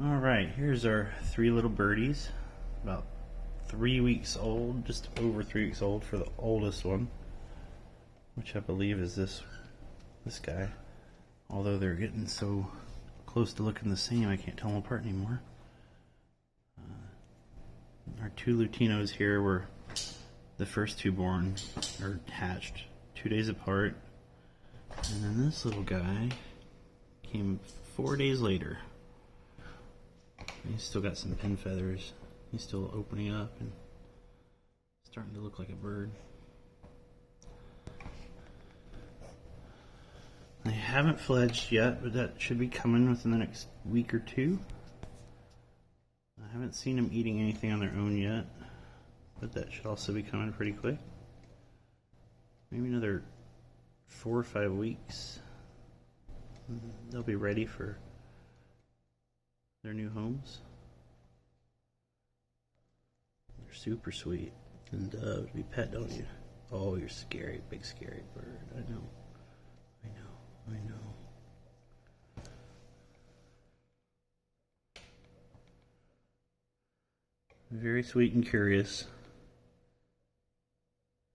All right, here's our three little birdies, about 3 weeks old, just over 3 weeks old for the oldest one, which I believe is this guy. Although they're getting so close to looking the same, I can't tell them apart anymore. Our two Lutinos here were the first two born, or hatched, 2 days apart. And then this little guy came 4 days later. He's still got some pin feathers. He's still opening up and starting to look like a bird. They haven't fledged yet, but that should be coming within the next week or two. I haven't seen them eating anything on their own yet, but that should also be coming pretty quick. Maybe another 4 or 5 weeks. They'll be ready for their new homes. They're super sweet. And to be pet, don't you? Oh, you're scary, big scary bird. I know. Very sweet and curious.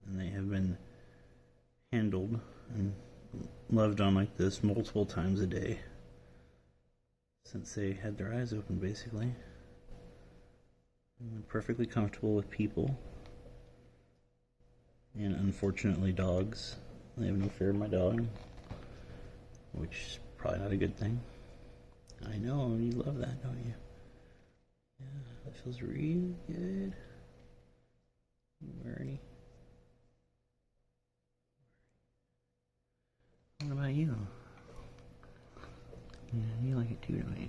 And they have been handled and loved on like this multiple times a day since they had their eyes open, basically. And they're perfectly comfortable with people. And unfortunately dogs. They have no fear of my dog, which is probably not a good thing. I know, you love that, don't you? Yeah, that feels really good. Bernie. What about you? Yeah, you like it too, don't you?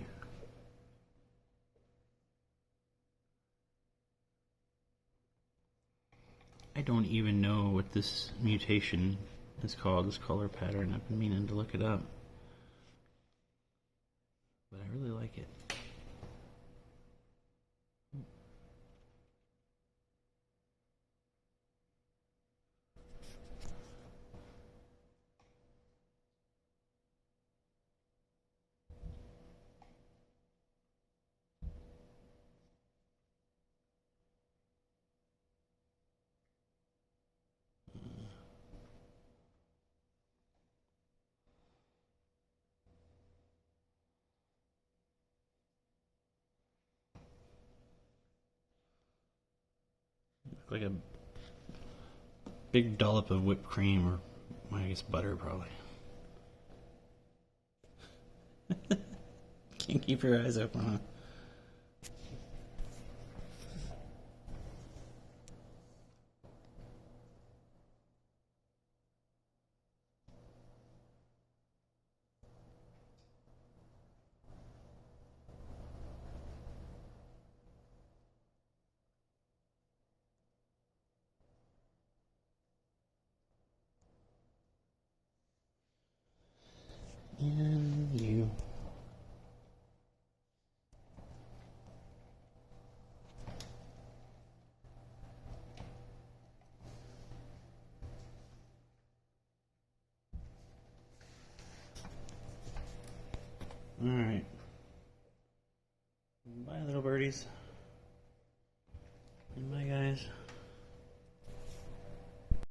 I don't even know what this mutation is called, this color pattern. I've been meaning to look it up. But I really like it. Like a big dollop of whipped cream, or well, I guess butter, probably. Can't keep your eyes open, huh? And you. Alright. Bye, little birdies.